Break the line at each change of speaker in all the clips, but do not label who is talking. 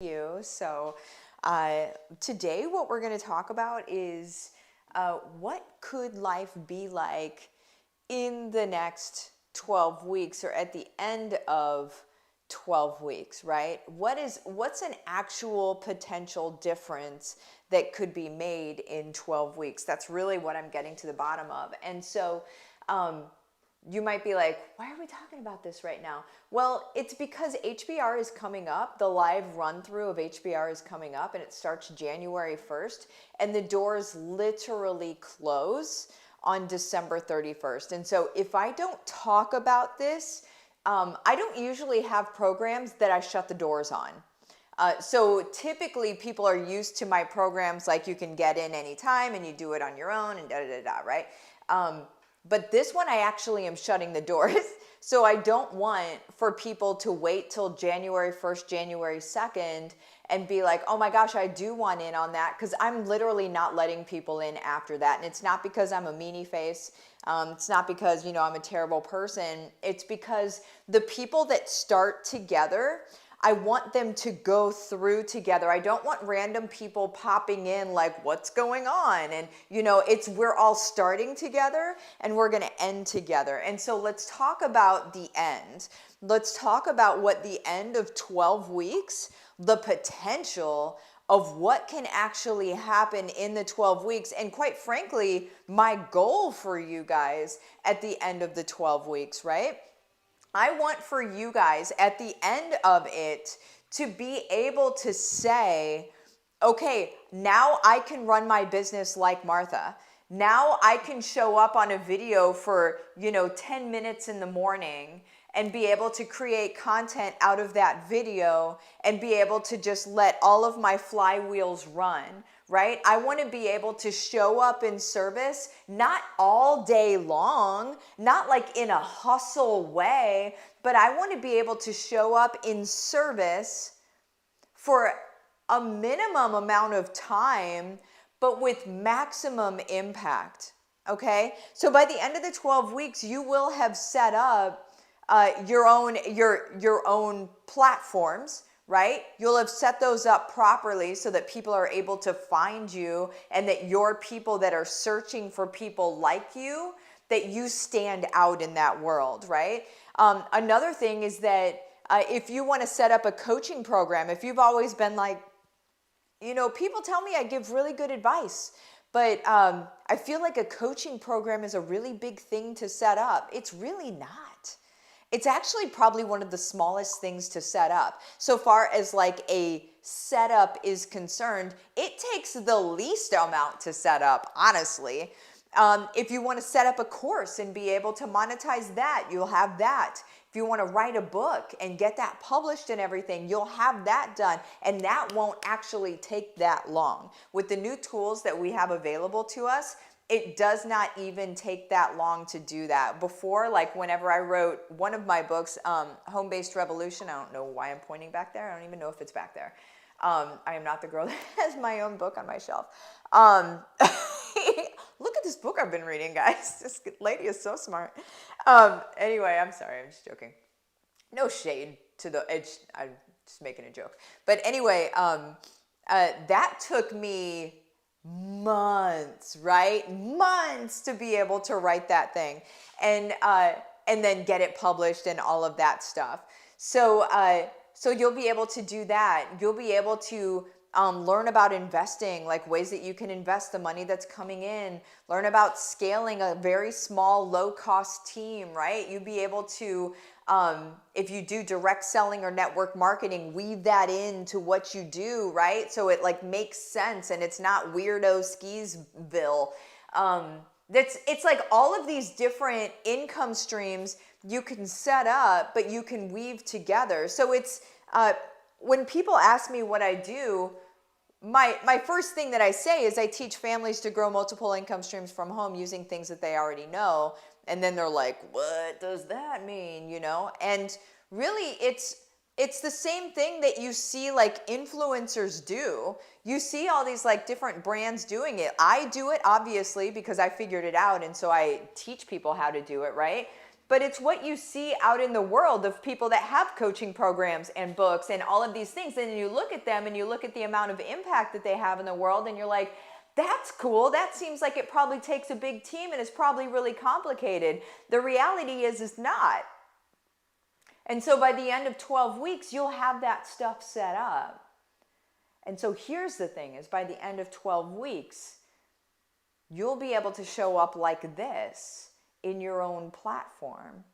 you. So today what we're going to talk about is what could life be like in the next 12 weeks or at the end of 12 weeks, right? What's an actual potential difference that could be made in 12 weeks? That's really what I'm getting to the bottom of. And so you might be like, why are we talking about this right now? Well, it's because HBR is coming up. The live run through of HBR is coming up, and it starts January 1st, and the doors literally close on December 31st. And so if I don't talk about this, I don't usually have programs that I shut the doors on. So typically people are used to my programs like you can get in anytime and you do it on your own and da-da-da-da, right? But this one I actually am shutting the doors. So I don't want for people to wait till January 1st, January 2nd and be like, oh my gosh, I do want in on that, because I'm literally not letting people in after that. And it's not because I'm a meanie face. It's not because, I'm a terrible person. It's because the people that start together, I want them to go through together. I don't want random people popping in like, what's going on? And we're all starting together and we're going to end together. And so let's talk about the end. Let's talk about what the end of 12 weeks, the potential of what can actually happen in the 12 weeks. And quite frankly, my goal for you guys at the end of the 12 weeks, right? I want for you guys at the end of it to be able to say, okay, now I can run my business like Martha. Now I can show up on a video for, 10 minutes in the morning and be able to create content out of that video and be able to just let all of my flywheels run, right? I want to be able to show up in service, not all day long, not like in a hustle way, but I want to be able to show up in service for a minimum amount of time, but with maximum impact, okay? So by the end of the 12 weeks, you will have set up your own platforms, right? You'll have set those up properly so that people are able to find you, and that your people that are searching for people like you, that you stand out in that world, right? Another thing is that if you want to set up a coaching program, if you've always been like, people tell me I give really good advice, but I feel like a coaching program is a really big thing to set up. It's really not. It's actually probably one of the smallest things to set up. So far as like a setup is concerned, it takes the least amount to set up, honestly. If you want to set up a course and be able to monetize that, you'll have that. If you want to write a book and get that published and everything, you'll have that done. And that won't actually take that long. With the new tools that we have available to us, it does not even take that long to do that. Before, like whenever I wrote one of my books, Home-Based Revolution, I don't know why I'm pointing back there. I don't even know if it's back there. I am not the girl that has my own book on my shelf. Look at this book I've been reading, guys. This lady is so smart. Anyway, I'm sorry. I'm just joking. No shade to the edge. I'm just making a joke. But anyway, that took me months, right? Months to be able to write that thing and then get it published and all of that stuff. So you'll be able to do that. You'll be able to learn about investing, like ways that you can invest the money that's coming in, learn about scaling a very small, low-cost team, right? You'll be able to, if you do direct selling or network marketing, weave that into what you do, right? So it like makes sense and it's not weirdo skisville. It's like all of these different income streams you can set up, but you can weave together. So it's, when people ask me what I do, my first thing that I say is I teach families to grow multiple income streams from home using things that they already know. And then they're like, what does that mean? And really it's the same thing that you see like influencers do. You see all these like different brands doing it. I do it obviously because I figured it out. And so I teach people how to do it, right? but it's what you see out in the world of people that have coaching programs and books and all of these things. And you look at them and you look at the amount of impact that they have in the world, and you're like, that's cool. That seems like it probably takes a big team and is probably really complicated. The reality is it's not. And so by the end of 12 weeks, you'll have that stuff set up. And so here's the thing is by the end of 12 weeks, you'll be able to show up like this in your own platform.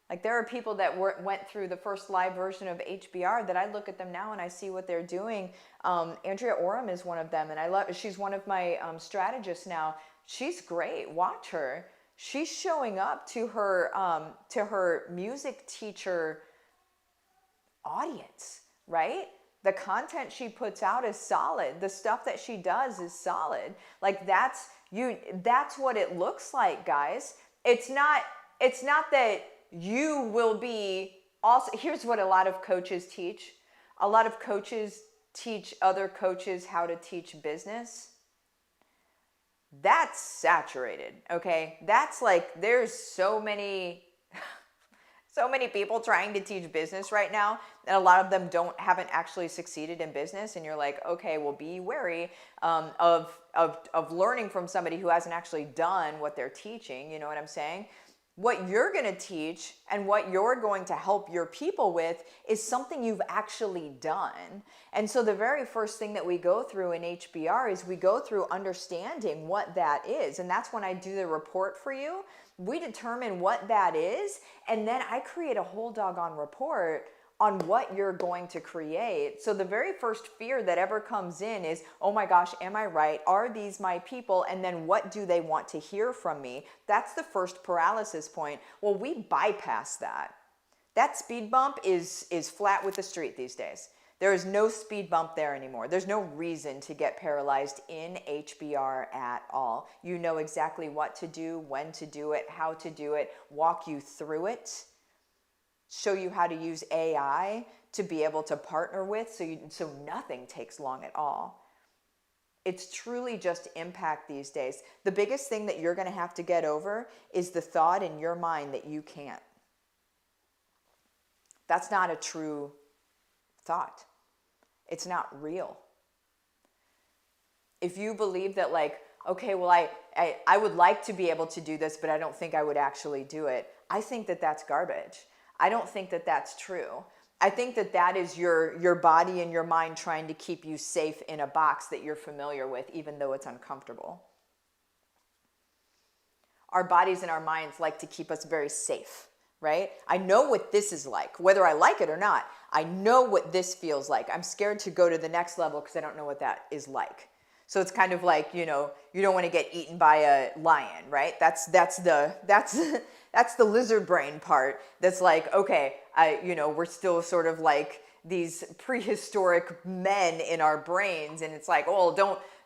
Like there are people that went through the first live version of HBR that I look at them now and I see what they're doing. Andrea Oram is one of them, and she's one of my strategists now. She's great. Watch her. She's showing up to her music teacher audience, right? The content she puts out is solid. The stuff that she does is solid. Like that's what it looks like, guys. It's not that you will be also. Here's what a lot of coaches teach. A lot of coaches teach other coaches how to teach business. That's saturated, okay? That's like, there's so many people trying to teach business right now, and a lot of them haven't actually succeeded in business. And you're like, okay, well, be wary of learning from somebody who hasn't actually done what they're teaching. You know what I'm saying? What you're going to teach and what you're going to help your people with is something you've actually done. And so the very first thing that we go through in HBR is we go through understanding what that is. And that's when I do the report for you. We determine what that is, and then I create a whole doggone report on what you're going to create. So the very first fear that ever comes in is, oh my gosh, am I right? Are these my people? And then what do they want to hear from me? That's the first paralysis point. Well, we bypass that. That speed bump is flat with the street these days. There is no speed bump there anymore. There's no reason to get paralyzed in HBR at all. You know exactly what to do, when to do it, how to do it, walk you through it, show you how to use AI to be able to partner with so nothing takes long at all. It's truly just impact these days. The biggest thing that you're going to have to get over is the thought in your mind that you can't. That's not a true thought. It's not real. If you believe that like, okay, well, I would like to be able to do this, but I don't think I would actually do it, I think that that's garbage. I don't think that that's true. I think that that is your body and your mind trying to keep you safe in a box that you're familiar with, even though it's uncomfortable. Our bodies and our minds like to keep us very safe, right? I know what this is like, whether I like it or not. I know what this feels like. I'm scared to go to the next level because I don't know what that is like. So it's kind of like, you know, you don't want to get eaten by a lion, right? That's the lizard brain part. That's like, okay, we're still sort of like these prehistoric men in our brains, and it's like, oh,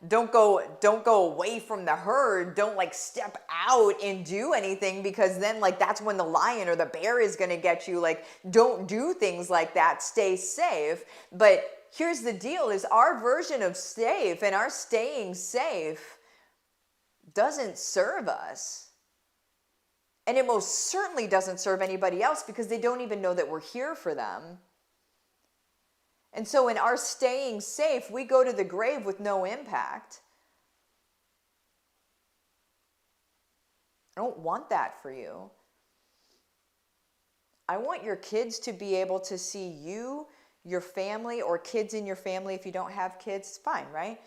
don't go away from the herd. Don't like step out and do anything, because then like that's when the lion or the bear is going to get you. Like, don't do things like that. Stay safe. But here's the deal is our version of safe and our staying safe doesn't serve us. And it most certainly doesn't serve anybody else, because they don't even know that we're here for them. And so in our staying safe, we go to the grave with no impact. I don't want that for you. I want your kids to be able to see you, your family, or kids in your family. If you don't have kids, it's fine, right?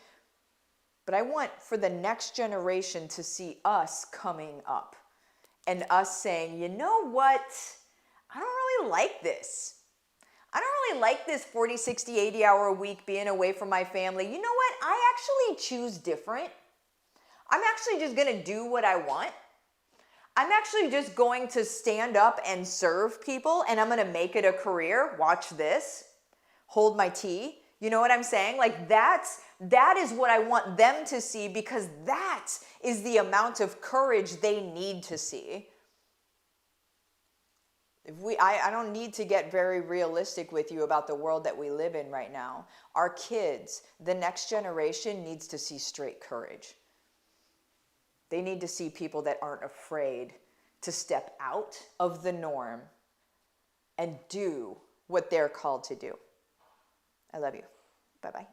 But I want for the next generation to see us coming up and us saying, you know what? I don't really like this. I don't really like this 40, 60, 80 hour a week being away from my family. You know what? I actually choose different. I'm actually just going to do what I want. I'm actually just going to stand up and serve people, and I'm going to make it a career. Watch this. Hold my tea. You know what I'm saying? Like that is what I want them to see, because that is the amount of courage they need to see. I don't need to get very realistic with you about the world that we live in right now. Our kids, the next generation, needs to see straight courage. They need to see people that aren't afraid to step out of the norm and do what they're called to do. I love you. Bye-bye.